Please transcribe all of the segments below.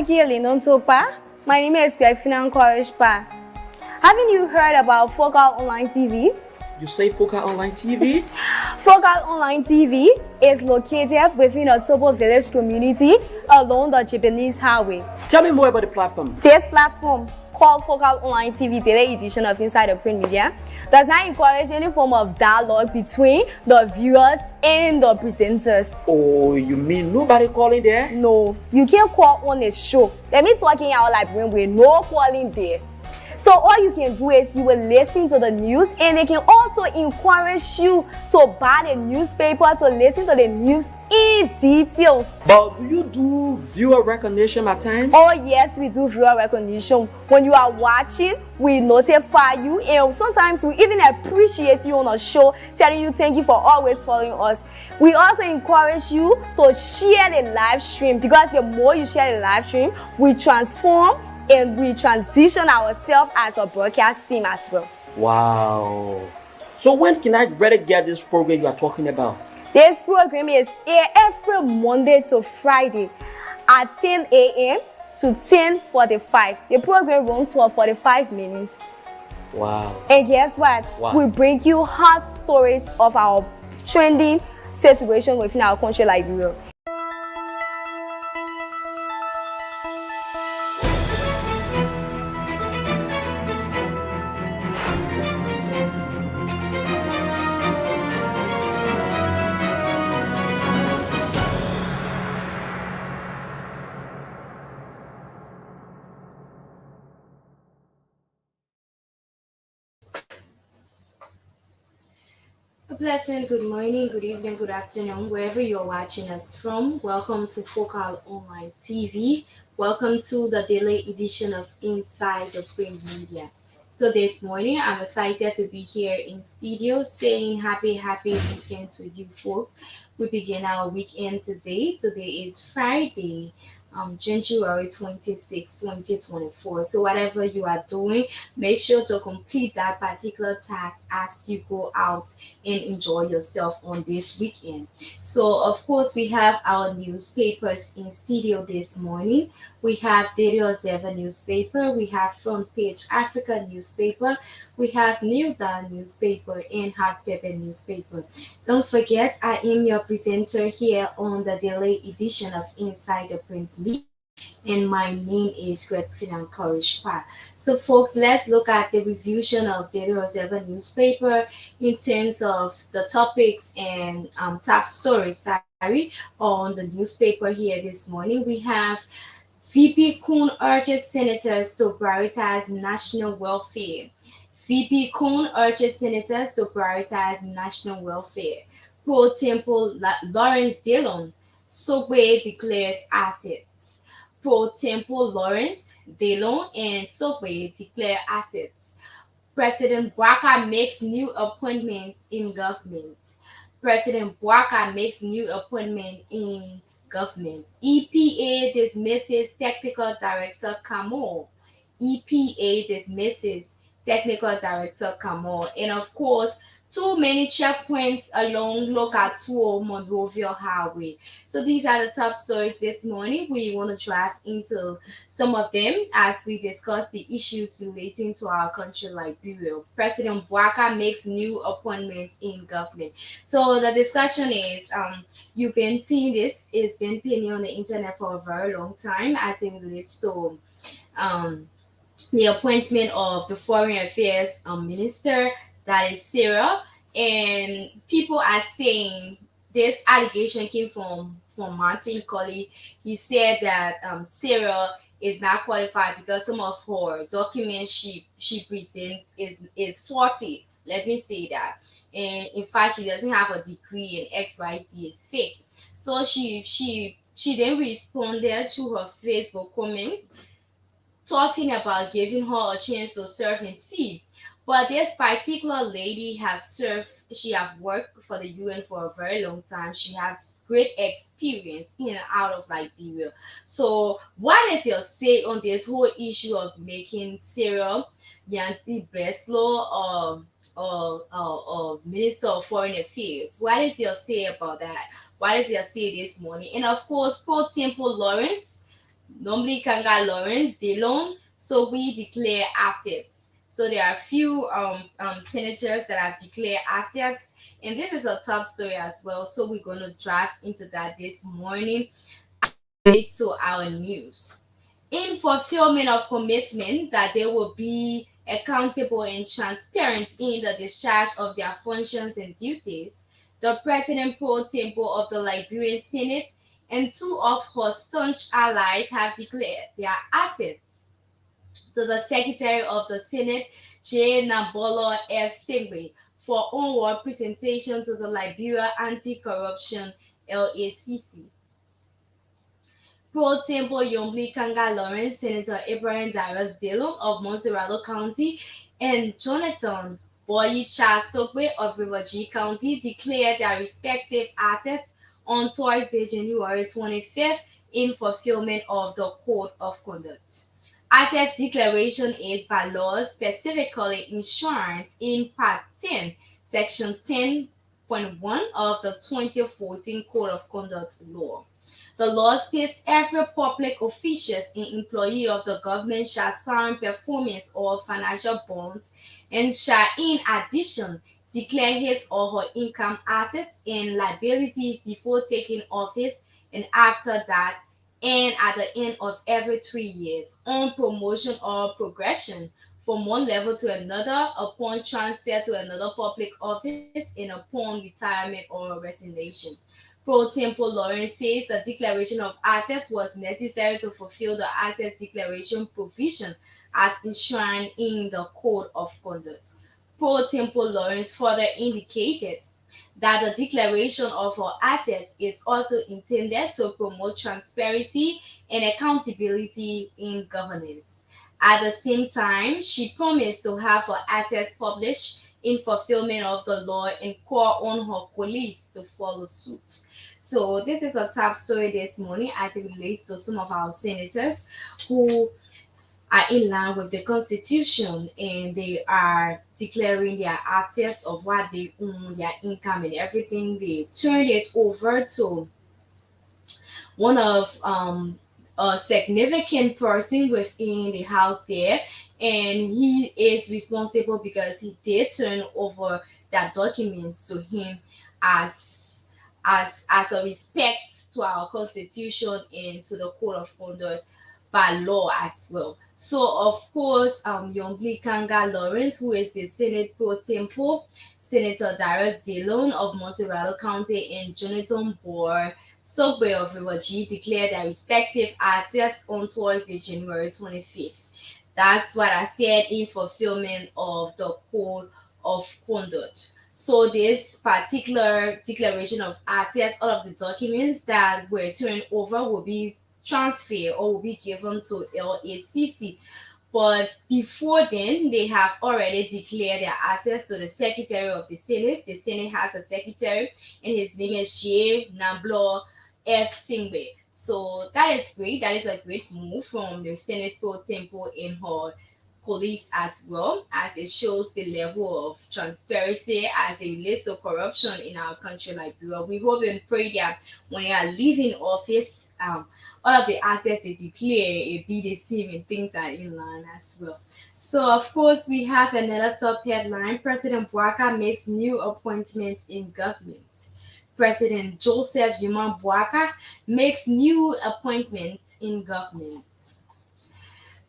Nontopa. My name is Finan Korishpa. Haven't you heard about Focal Online TV? You say Focal Online TV? Focal Online TV is located within a Tobo village community along the Japanese highway. Tell me more about the platform. This platform, called Focal Online TV Daily Edition of Inside the Print Media, does not encourage any form of dialogue between the viewers and the presenters. Oh, you mean nobody calling there? No, you can't call on a show. Let me talking out like when we're no calling there. So all you can do is you will listen to the news, and they can also encourage you to buy the newspaper to listen to the news in details. But do you do viewer recognition at times? Oh yes, we do viewer recognition. When you are watching, we notify you, and sometimes we even appreciate you on the show, telling you thank you for always following us. We also encourage you to share the live stream, because the more you share the live stream, we transform and we transition ourselves as a broadcast team as well. Wow. So when can I better get this program you are talking about? This program is aired every Monday to Friday at 10 a.m. to 10:45. The program runs for 45 minutes. Wow. And guess what? Wow. We bring you hot stories of our trending situation within our country, Liberia. A pleasant good morning, good evening, good afternoon, wherever you're watching us from. Welcome to Focal Online TV. Welcome to the daily edition of Inside the Print Media. So this morning, I'm excited to be here in studio saying happy weekend to you folks. We begin our weekend today. Today is Friday, January 26, 2024. So whatever you are doing, make sure to complete that particular task as you go out and enjoy yourself on this weekend. So of course, we have our newspapers in studio this morning. We have Daily Observer newspaper, we have Front Page Africa newspaper, we have New Dawn newspaper, and Hot Pepper newspaper. Don't forget, I am your presenter here on the daily edition of Inside the Print Media, and my name is Finan Korishpa. So folks, let's look at the revision of Daily Observer newspaper in terms of the topics and top stories on the newspaper here this morning. We have VP Kuhn urges senators to prioritize national welfare. VP Kuhn urges senators to prioritize national welfare. Pro Temple Lawrence Dillon, Subway declares assets. Pro Temple Lawrence Dillon and Subway declare assets. President Bwaka makes new appointments in government. President Bwaka makes new appointment in government. EPA dismisses technical director Kamol. EPA dismisses technical director Kamol. And of course, too many checkpoints along Local 2 Monrovia Highway. So these are the top stories this morning. We want to dive into some of them as we discuss the issues relating to our country, Liberia. President Bwaka makes new appointments in government. So the discussion is, you've been seeing this, it's been pending on the internet for a very long time as it relates to the appointment of the Foreign Affairs Minister, that is Sarah, and people are saying this allegation came from Martin Colley. He said that Sarah is not qualified because some of her documents she presents is faulty. Let me say that. And in fact, she doesn't have a degree in XYZ is fake. So she then responded to her Facebook comments talking about giving her a chance to serve and see. But this particular lady she have worked for the UN for a very long time. She has great experience in and out of Liberia. So what is your say on this whole issue of making Sarah Yanti Breslow or Minister of Foreign Affairs? What is your say about that? What is your say this morning? And of course, Pro Temple Lawrence Normally Kanga Lawrence Delon, so we declare assets. So there are few senators that have declared assets, and this is a top story as well. So we're going to dive into that this morning to our news. In fulfillment of commitment that they will be accountable and transparent in the discharge of their functions and duties, the President pro tempore of the Liberian Senate and two of her staunch allies have declared their assets to the Secretary of the Senate, J. Nabolo F. Singbe, for onward presentation to the Liberia Anti-Corruption LACC. Pro Temple Yombli Kanga Lawrence, Senator Abraham Darius Dillon of Monterey County, and Jonathan Boyicha Sokwe of River G County declared their respective assets on Thursday, January 25th, in fulfillment of the Code of Conduct. Assets declaration is by law specifically enshrined in Part 10, Section 10.1 of the 2014 Code of Conduct Law. The law states every public official and employee of the government shall sign performance or financial bonds and shall in addition declare his or her income, assets, and liabilities before taking office and after that and at the end of every 3 years on promotion or progression from one level to another upon transfer to another public office and upon retirement or resignation. Pro Temple Lawrence says the declaration of assets was necessary to fulfill the assets declaration provision as enshrined in the Code of Conduct. Pro Temple Lawrence further indicated that the declaration of her assets is also intended to promote transparency and accountability in governance. At the same time, she promised to have her assets published in fulfillment of the law and call on her colleagues to follow suit. So this is a top story this morning as it relates to some of our senators who are in line with the constitution and they are declaring their assets of what they own, their income and everything. They turned it over to one of a significant person within the house there, and he is responsible because he did turn over that documents to him as as a respect to our constitution and to the code of conduct by law as well. So of course, Youngly Kanga Lawrence, who is the Senate pro tempore, Senator Darius Dillon of Monterey County, and Jonathan Boer Subway of River G declared their respective assets on Thursday, January 25th. That's what I said in fulfillment of the code of conduct. So this particular declaration of assets, all of the documents that were turned over will be transferred or will be given to LACC. But before then, they have already declared their assets to the Secretary of the Senate. The Senate has a secretary, and his name is J. Namblo F. Singbe. So that is great. That is a great move from the Senate pro tempore in her colleagues as well, as it shows the level of transparency as it relates to corruption in our country, Liberia. We hope and pray that when they are leaving office, all of the assets they declare it be the same and things are in line as well. So, of course, we have another top headline. President Bouaka makes new appointments in government. President Joseph Yuma Bouaka makes new appointments in government.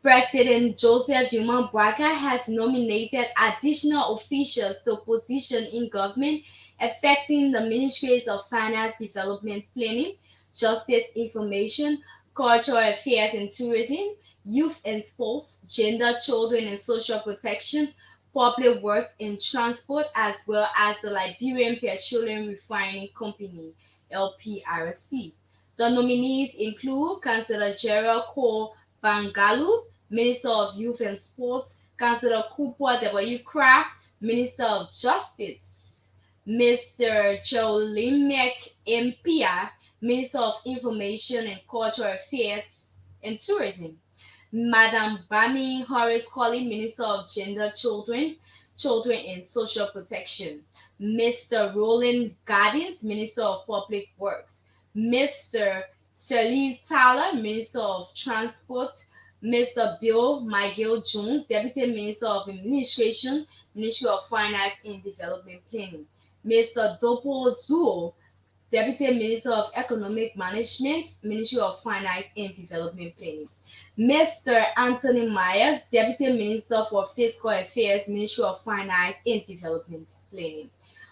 President Joseph Yuma Bouaka has nominated additional officials to positions in government affecting the Ministries of Finance, Development Planning, Justice Information, Cultural Affairs and Tourism, Youth and Sports, Gender, Children and Social Protection, Public Works and Transport, as well as the Liberian Petroleum Refining Company, LPRC. The nominees include Councillor Gerald Cole Bangalu, Minister of Youth and Sports, Councillor Cooper W. Craft, Minister of Justice, Mr. Jolimek Mpia, Minister of Information and Cultural Affairs and Tourism, Madam Bami Horace Colley, Minister of Gender, Children and Social Protection, Mr. Roland Gardens, Minister of Public Works, Mr. Shirley Tyler, Minister of Transport, Mr. Bill Miguel Jones, Deputy Minister of Administration, Ministry of Finance and Development Planning, Mr. Dopo Zuo, Deputy Minister of Economic Management, Ministry of Finance and Development Planning. Mr. Anthony Myers, Deputy Minister for Fiscal Affairs, Ministry of Finance and Development Planning.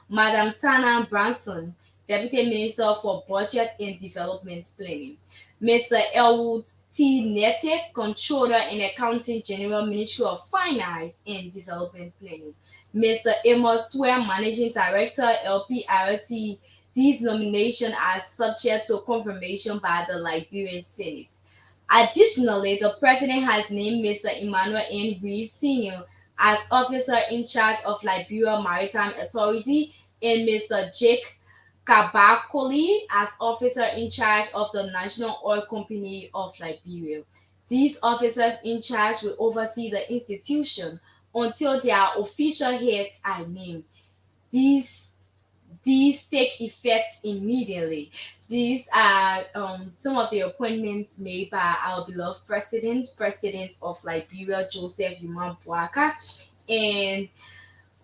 Madam Tana Branson, Deputy Minister for Budget and Development Planning. Mr. Elwood T. Nete, Controller and Accounting General, Ministry of Finance and Development Planning. Mr. Amos Swear, Managing Director, LPRC. These nominations are subject to confirmation by the Liberian Senate. Additionally, the President has named Mr. Emmanuel N. Reeves Sr. as Officer in charge of Liberia Maritime Authority and Mr. Jake Kabakoli as Officer in charge of the National Oil Company of Liberia. These officers in charge will oversee the institution until their official heads are named. These these take effect immediately. These are some of the appointments made by our beloved President of Liberia, Joseph Yuma Boaka. And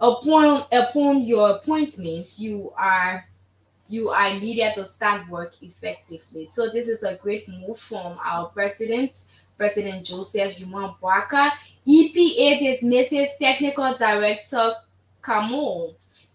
upon your appointment, you are needed to start work effectively. So this is a great move from our President Joseph Yuma Boaka. EPA dismisses Technical Director Kamo.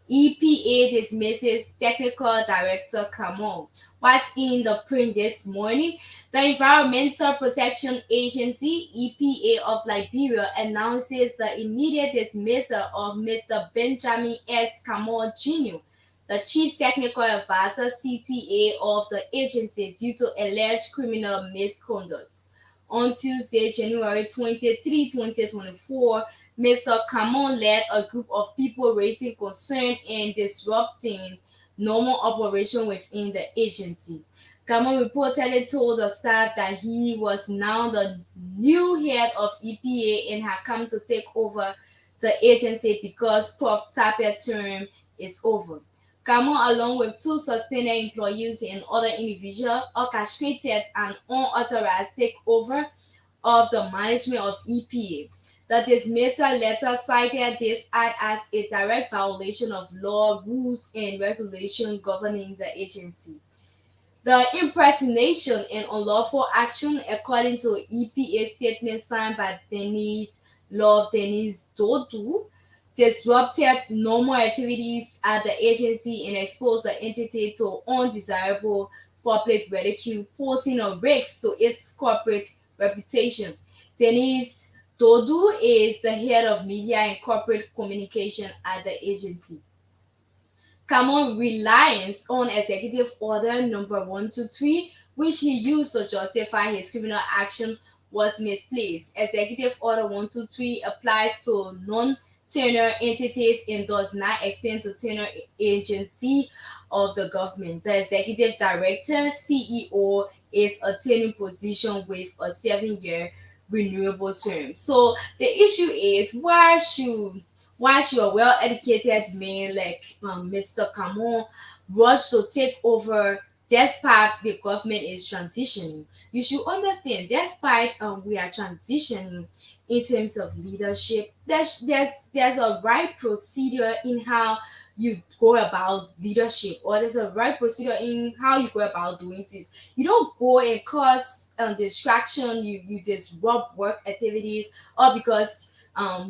EPA dismisses Technical Director Kamo. What's in the print this morning? The Environmental Protection Agency, EPA of Liberia, announces the immediate dismissal of Mr. Benjamin S. Kamo Jr., the Chief Technical Advisor CTA of the agency, due to alleged criminal misconduct. On Tuesday, January 23, 2024, Mr. Kamon led a group of people raising concern and disrupting normal operation within the agency. Kamon reportedly told the staff that he was now the new head of EPA and had come to take over the agency because Prof. Tapia term is over. Kamon, along with two suspended employees and other individuals, orchestrated an unauthorized takeover of the management of EPA. The dismissal letter cited this act as a direct violation of law, rules, and regulations governing the agency. The impersonation and unlawful action, according to EPA statement signed by Denise Dodu, disrupted normal activities at the agency and exposed the entity to undesirable public ridicule, posing a risk to its corporate reputation. Denise Dodu is the head of media and corporate communication at the agency. Kamon reliance on Executive Order number 123, which he used to justify his criminal action, was misplaced. Executive Order 123 applies to non-tenure entities and does not extend to tenure agency of the government. The Executive Director, CEO, is a tenure position with a 7-year renewable term. So the issue is, why should a well-educated man like Mr. Kamon rush to take over despite the government is transitioning? You should understand, despite we are transitioning in terms of leadership, there's a right procedure in how you go about leadership, or there's a right procedure in how you go about doing things. You don't go and cause distraction, you disrupt work activities, or because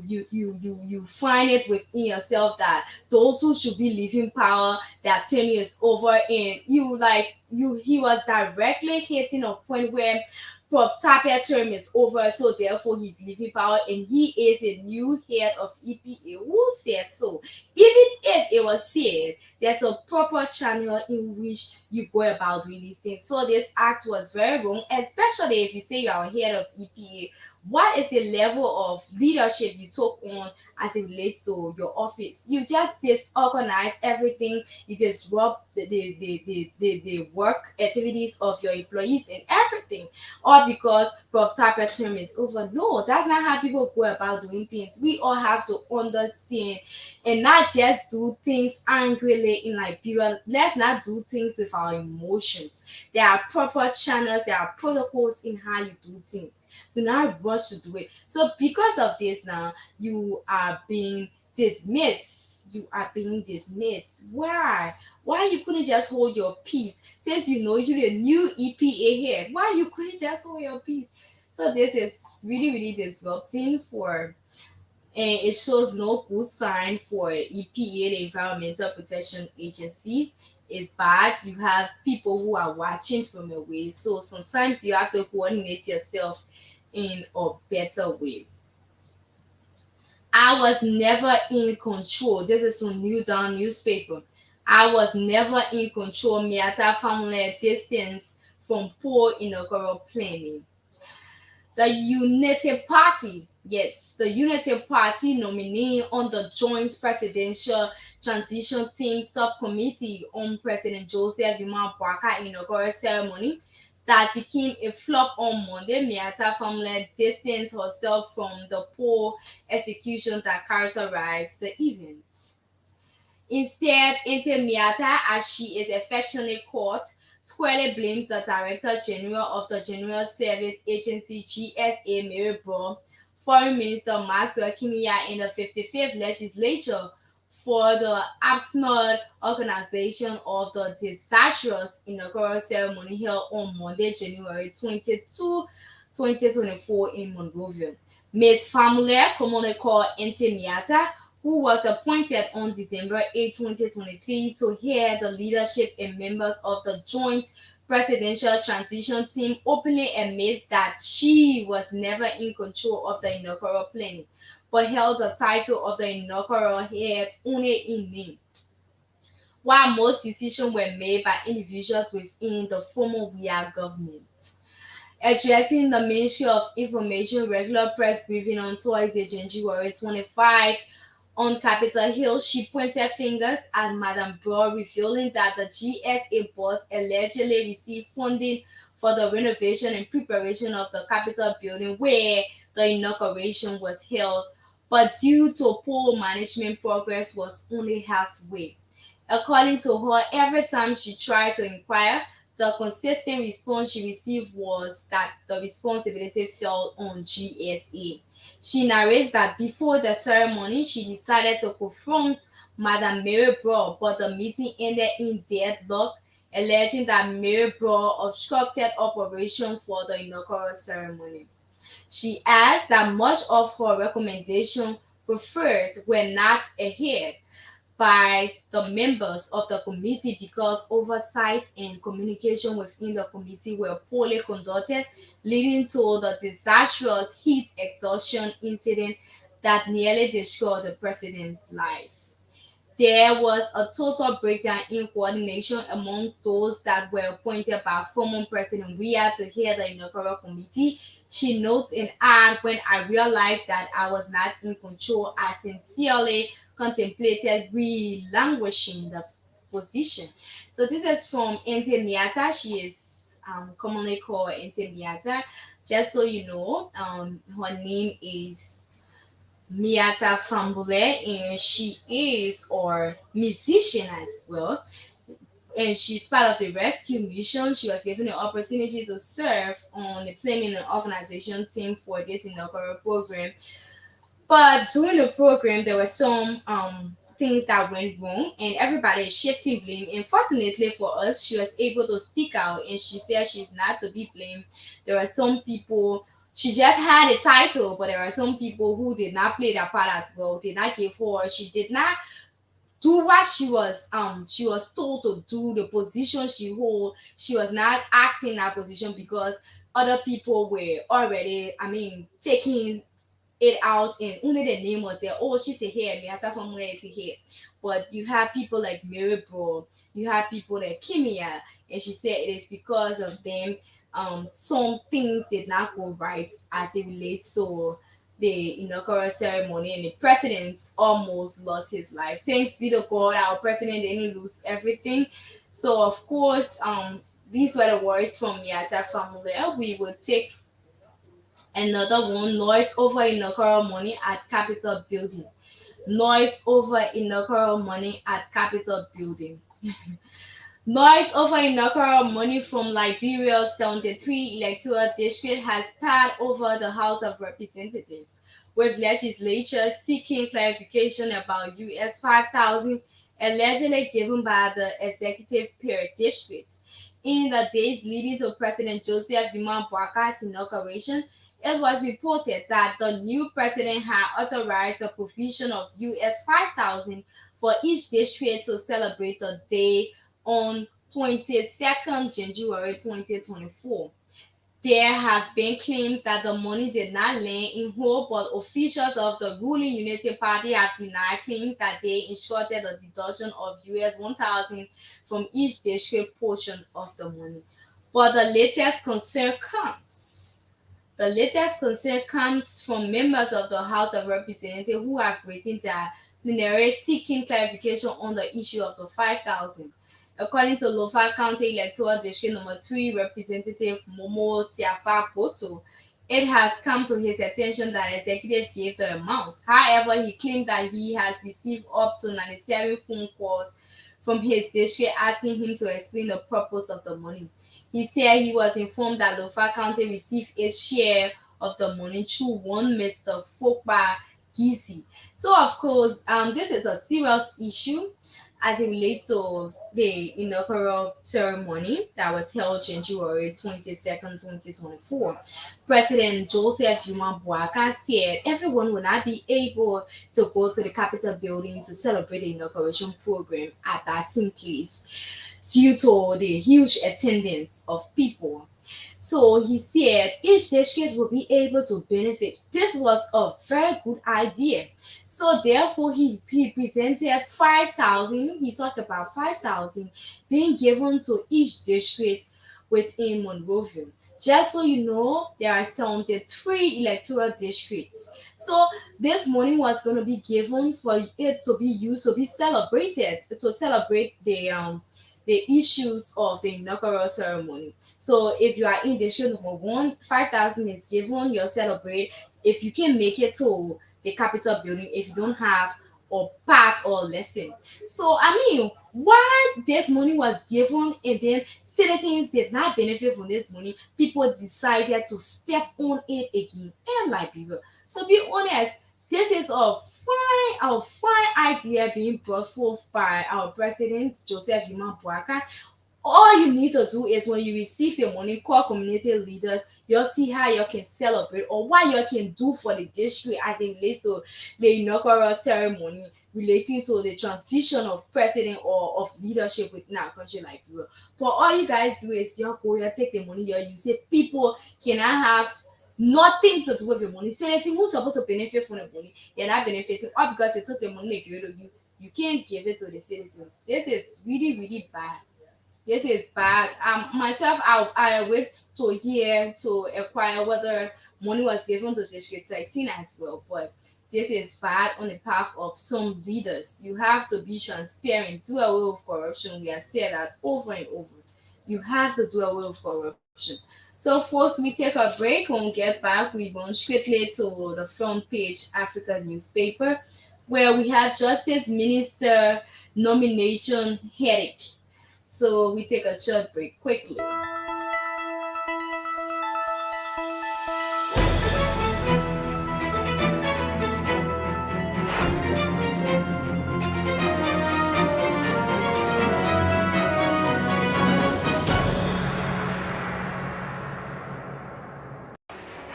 you find it within yourself that those who should be leaving power, their tenure is over, and he was directly hitting a point where Prof. Tapia term is over, so therefore he's leaving power, and he is a new head of EPA. Who said so? Even if it was said, there's a proper channel in which you go about doing these things. So this act was very wrong, especially if you say you are a head of EPA. What is the level of leadership you took on as it relates to your office? You just disorganize everything. You disrupt the work activities of your employees and everything. Or all because Prof. Tapper term is over. No, that's not how people go about doing things. We all have to understand and not just do things angrily in Liberia. Let's not do things with our emotions. There are proper channels, there are protocols in how you do things. Do not rush to do it. So because of this now, you are being dismissed. You are being dismissed. Why? Why you couldn't just hold your peace? Since you know you're the new EPA head, why you couldn't just hold your peace? So this is really, really disrupting for, and it shows no good sign for EPA, the Environmental Protection Agency. It's bad. You have people who are watching from away. So sometimes you have to coordinate yourself in a better way. I was never in control. This is from New Dawn newspaper. I was never in control. Miata family distance from poor inaugural planning. The Unity Party, yes, the Unity Party nominee on the Joint Presidential Transition Team Subcommittee on President Joseph Yuma Boakai inaugural ceremony that became a flop on Monday. Miata family distanced herself from the poor execution that characterized the event. Instead, Inte Miata, as she is affectionately called, squarely blames the Director General of the General Service Agency GSA, Mary Brown, Foreign Minister Maxwell Kimia in the 55th legislature for the absurd organization of the disastrous inaugural ceremony held on Monday, January 22, 2024 in Monrovia. Ms. Famule, commonly called Inte Miata, who was appointed on December 8, 2023 to head the leadership and members of the Joint Presidential Transition Team, openly admits that she was never in control of the inaugural planning, but held the title of the inaugural head only in name. While most decisions were made by individuals within the former WIA government. Addressing the Ministry of Information regular press briefing on Thursday, January 25, on Capitol Hill, she pointed fingers at Madam Broad, revealing that the GSA boss allegedly received funding for the renovation and preparation of the Capitol building where the inauguration was held, but due to poor management, progress was only halfway. According to her, every time she tried to inquire, the consistent response she received was that the responsibility fell on GSA. She narrates that before the ceremony, she decided to confront Madam Mary Broad, but the meeting ended in deadlock, alleging that Mary Broad obstructed operation for the inaugural ceremony. She adds that much of her recommendations preferred were not adhered by the members of the committee because oversight and communication within the committee were poorly conducted, leading to the disastrous heat exhaustion incident that nearly destroyed the president's life. There was a total breakdown in coordination among those that were appointed by former President Ria to head the inaugural committee. She notes in ad, when I realized that I was not in control, I sincerely contemplated relinquishing the position. So this is from Ente Miata. She is commonly called Ente Miata. Just so you know, her name is Miata Fambule, and she is our musician as well. And she's part of the rescue mission. She was given the opportunity to serve on the planning and organization team for this inaugural program. But during the program, there were some things that went wrong, and everybody is shifting blame. And fortunately for us, she was able to speak out, and she said she's not to be blamed. There were some people. She just had a title, but there are some people who did not play their part as well. Did not give her. She did not do what she was told to do, the position she hold. She was not acting that position because other people were already, taking it out, and only the name was there. Oh, she's a head. Miasa Famula is a head. But you have people like Mary Bro, you have people like Kimia, and she said it is because of them. Some things did not go right as it relates to the inaugural ceremony, and the president almost lost his life. Thanks be to God, our president didn't lose everything. So of course, These were the words from Miaza family. We will take another one. Noise over inaugural money at Capitol building. Noise over inaugural money at Capitol building. Noise over inaugural money from Liberia's 73 electoral district has spread over the House of Representatives, with legislatures seeking clarification about US 5,000 allegedly given by the executive per district. In the days leading to President Joseph Vima Boakar's inauguration, it was reported that the new president had authorized the provision of US 5,000 for each district to celebrate the day on 22nd January 2024. There have been claims that the money did not land in whole, but officials of the ruling Unity Party have denied claims that they instructed the deduction of US 1,000 from each district portion of the money. But the latest concern comes from members of the House of Representatives who have written their plenary seeking clarification on the issue of the 5,000. According to Lofa County Electoral District Number 3 Representative Momo Siafa Poto, it has come to his attention that the executive gave the amount. However, he claimed that he has received up to 97 phone calls from his district asking him to explain the purpose of the money. He said he was informed that Lofa County received its share of the money through one Mr. Fokba Gizi. So, of course, this is a serious issue as it relates to the inaugural ceremony that was held January 22nd, 2024. President Joseph Yuma Boaka said everyone will not be able to go to the Capitol building to celebrate the inauguration program at that same place due to the huge attendance of people. So he said each district will be able to benefit. This was a very good idea. So therefore he presented 5,000. He talked about 5,000 being given to each district within Monrovia. Just so you know, there are 73 electoral districts. So this money was going to be given for it to be used to be celebrated to celebrate the issues of the inaugural ceremony. So if you are in district number one, 5,000 is given, you'll celebrate. If you can make it to the Capitol building, if you don't have or pass or lesson. So I mean, why this money was given and then citizens did not benefit from this money, people decided to step on it again in Liberia. To be honest, this is a fine idea being brought forth by our president Joseph Human Boaka. All you need to do is when you receive the money, call community leaders. You'll see how you can celebrate or what you can do for the district as it relates to the inaugural ceremony relating to the transition of president or of leadership within our country like Europe. But all you guys do is you go, you take the money, you use it. People cannot have nothing to do with the money. Seriously, who's supposed to benefit from the money? You're not benefiting all because they took the money they gave you. You can't give it to the citizens. This is really, really bad. This is bad. Myself, I wait to hear to acquire whether money was given to District 13 as well. But this is bad on the path of some leaders. You have to be transparent, do away with corruption. We have said that over and over. You have to do away with corruption. So, folks, we take a break. When we get back, we run strictly to the front page Africa newspaper, where we have Justice Minister nomination headache. So we take a short break quickly.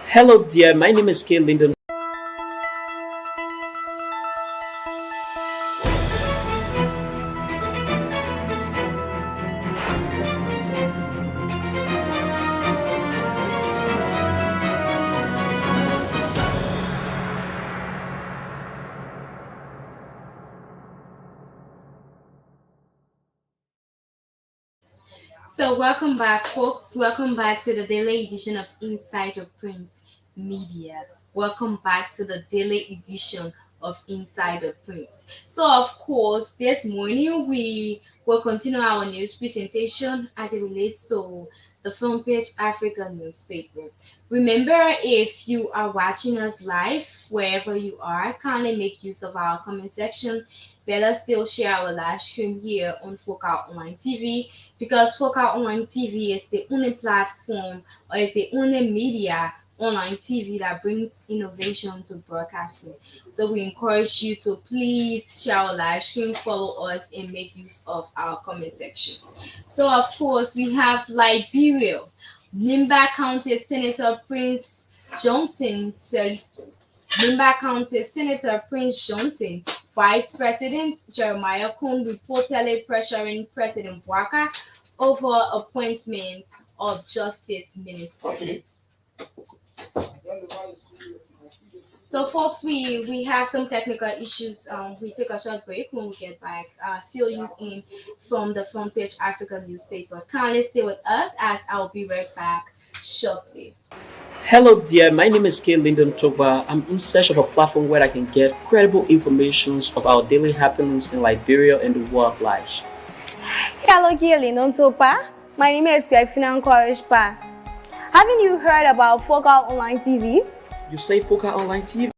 Hello, dear. My name is Kay Linden. So welcome back, folks. Welcome back to the daily edition of Inside of Print Media. Welcome back to the daily edition of Inside the Print. So, of course, this morning we will continue our news presentation as it relates to the front page Africa newspaper. Remember, if you are watching us live wherever you are, kindly make use of our comment section. Better still, share our live stream here on Focal Online TV, because Focal Online TV is the only platform or is the only media online TV that brings innovation to broadcasting. So we encourage you to please share our live stream, follow us, and make use of our comment section. So of course we have Liberia. Nimba County Senator Prince Johnson Nimba County Senator Prince Johnson, Vice President Jeremiah Kuhn reportedly pressuring President Bwaka over appointment of Justice Minister. So, folks, we have some technical issues. We take a short break. When we get back, fill you in from the front page Africa newspaper. Kindly stay with us as I'll be right back shortly. Hello there, my name is K. Lyndon Toba. I'm in search of a platform where I can get credible information of our daily happenings in Liberia and the world at large. Hello, Lyndon Topa. My name is Greg Finankorishpa. Haven't you heard about Focal Online TV? You say Focal Online TV?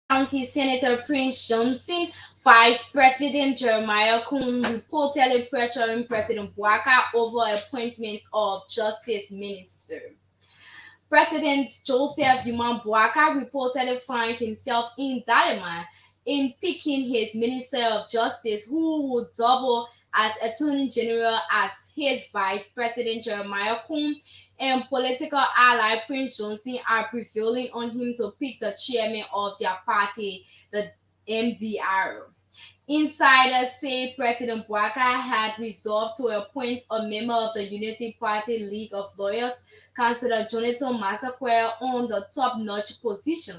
County Senator Prince Johnson, Vice President Jeremiah Kuhn reportedly pressuring President Bwaka over appointment of Justice Minister. President Joseph Human Bwaka reportedly finds himself in dilemma in picking his Minister of Justice, who would double as Attorney General as his Vice President Jeremiah Kuhn and political ally Prince Johnson are prevailing on him to pick the chairman of their party, the MDR. Insiders say President Bwaka had resolved to appoint a member of the Unity Party League of Lawyers, Councillor Jonathan Massaquer, on the top-notch position.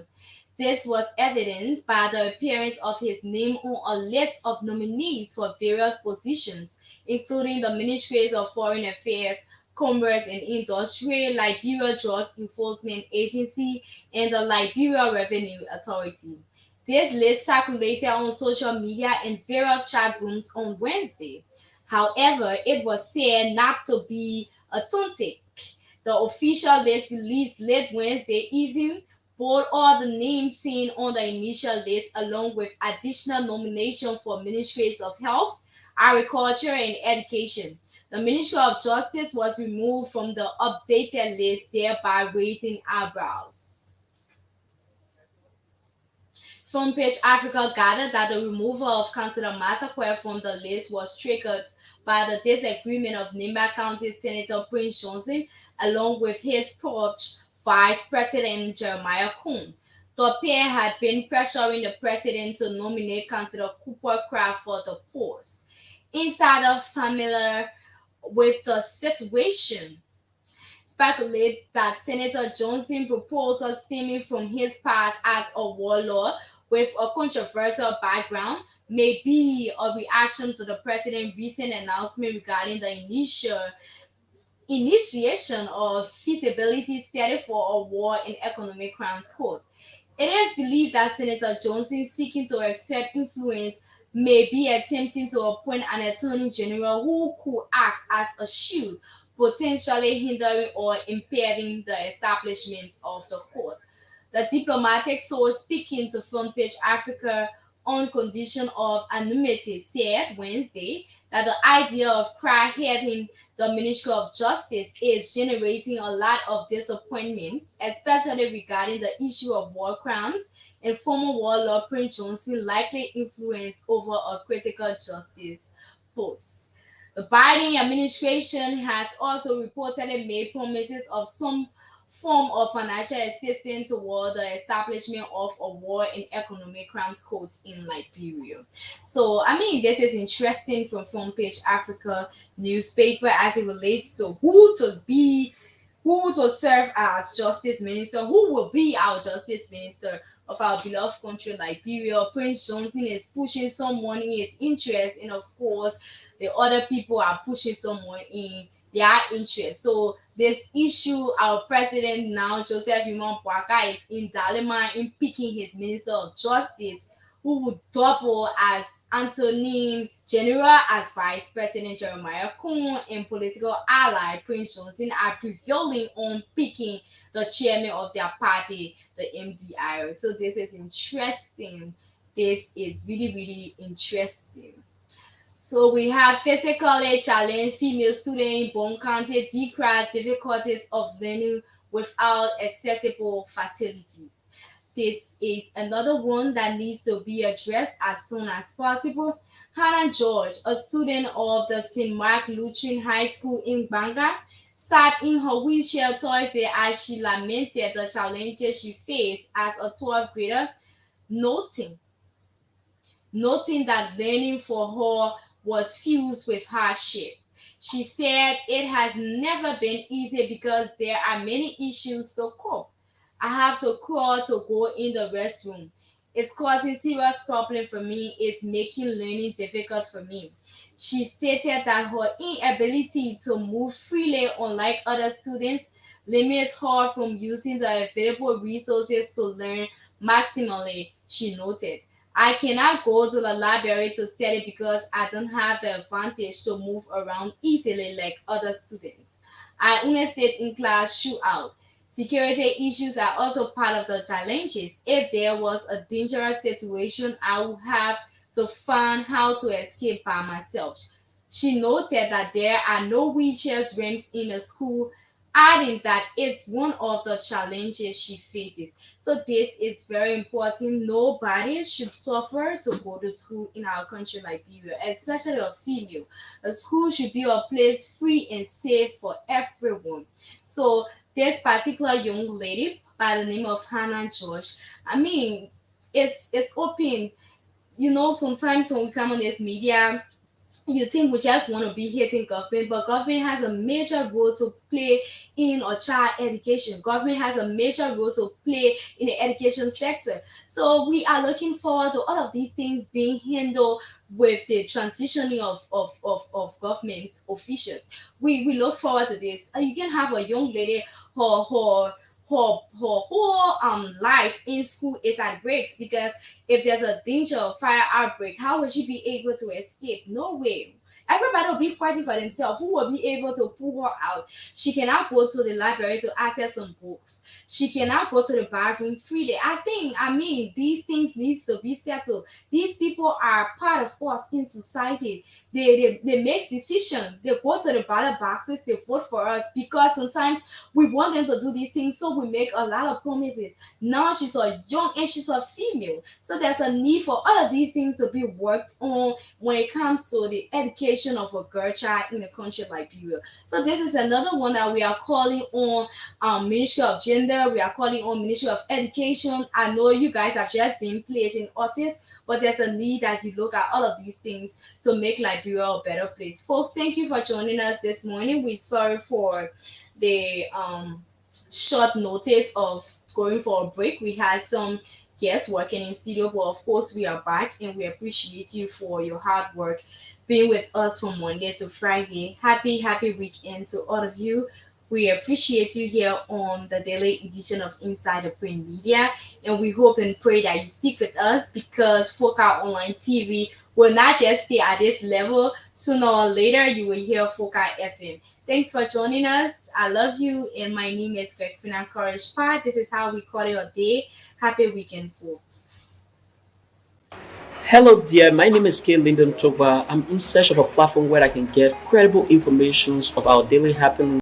This was evidenced by the appearance of his name on a list of nominees for various positions, including the Ministries of Foreign Affairs, Commerce and Industry, Liberia Drug Enforcement Agency, and the Liberia Revenue Authority. This list circulated on social media and various chat rooms on Wednesday. However, it was said not to be authentic. The official list released late Wednesday evening bold all the names seen on the initial list, along with additional nominations for Ministries of Health, Agriculture, and Education. The Ministry of Justice was removed from the updated list, thereby raising eyebrows. Front Page Africa gathered that the removal of Councillor Massaquer from the list was triggered by the disagreement of Nimba County Senator Prince Johnson, along with his porch Vice President Jeremiah Kuhn. The pair had been pressuring the president to nominate Councillor Cooper Craft for the post. Insider familiar with the situation speculate that Senator Johnson proposal stemming from his past as a warlord with a controversial background may be a reaction to the president's recent announcement regarding the initiation of feasibility study for a war in economic crimes court. It is believed that Senator Johnson, seeking to exert influence, may be attempting to appoint an attorney general who could act as a shield, potentially hindering or impeding the establishment of the court. The diplomatic source speaking to Front Page Africa on condition of anonymity said Wednesday that the idea of Craig heading the Ministry of Justice is generating a lot of disappointment, especially regarding the issue of war crimes and former warlord Prince Johnson likely influence over a critical justice post. The Biden administration has also reportedly made promises of some form of financial assistance toward the establishment of a war and economic crimes court in Liberia. So, I mean, this is interesting from Front Page Africa newspaper as it relates to who to serve as justice minister, who will be our justice minister of our beloved country Liberia. Prince Johnson is pushing someone in his interest, and of course, the other people are pushing someone in their interest. So this issue, our president now, Joseph Imam Bouaka, is in dilemma in picking his minister of justice, who would double as Anthony General as Vice President Jeremiah Kuhn, and political ally Prince Johnson are prevailing on picking the chairman of their party, the MDI. So this is interesting. This is really, really interesting. So we have physically challenged female student in Bon County decries difficulties of learning without accessible facilities. This is another one that needs to be addressed as soon as possible. Hannah George, a student of the St. Mark Lutheran High School in Banga, sat in her wheelchair Thursday as she lamented the challenges she faced as a 12th grader, noting that learning for her was fused with hardship. She said it has never been easy because there are many issues to cope. I have to crawl to go in the restroom. It's causing serious problem for me. It's making learning difficult for me. She stated that her inability to move freely, unlike other students, limits her from using the available resources to learn maximally, she noted. I cannot go to the library to study because I don't have the advantage to move around easily like other students. I only sit in class throughout. Security issues are also part of the challenges. If there was a dangerous situation, I would have to find how to escape by myself. She noted that there are no wheelchair ramps in the school, adding that it's one of the challenges she faces. So this is very important. Nobody should suffer to go to school in our country like Liberia, especially a female. A school should be a place free and safe for everyone. So this particular young lady by the name of Hannah George, I mean, it's open. You know, sometimes when we come on this media, you think we just want to be hating government, but government has a major role to play in a child education. Government has a major role to play in the education sector. So we are looking forward to all of these things being handled with the transitioning of government officials. We look forward to this. You can have a young lady, her whole life in school is at risk because if there's a danger of fire outbreak, how will she be able to escape? No way. Everybody will be fighting for themselves. Who will be able to pull her out? She cannot go to the library to access some books. She cannot go to the bathroom freely. I mean, these things needs to be settled. These people are part of us in society. They make decisions. They go to the ballot boxes. They vote for us because sometimes we want them to do these things. So we make a lot of promises. Now she's a young and she's a female. So there's a need for all of these things to be worked on when it comes to the education of a girl child in a country like Liberia. So this is another one that we are calling on Ministry of Gender. We are calling on Ministry of Education. I know you guys have just been placed in office, but there's a need that you look at all of these things to make Liberia a better place. Folks, thank you for joining us this morning. We're sorry for the short notice of going for a break. We had some guests working in studio, but of course we are back and we appreciate you for your hard work being with us from Monday to Friday. Happy weekend to all of you. We appreciate you here on the daily edition of Inside the Print Media, and we hope and pray that you stick with us because Focal Online TV will not just stay at this level. Sooner or later, you will hear Focal FM. Thanks for joining us. I love you, and my name is Greg Finan Courage Pat. This is how we call it a day. Happy weekend, folks. Hello dear, my name is K. Lyndon Toba. I'm in search of a platform where I can get credible information of our daily happenings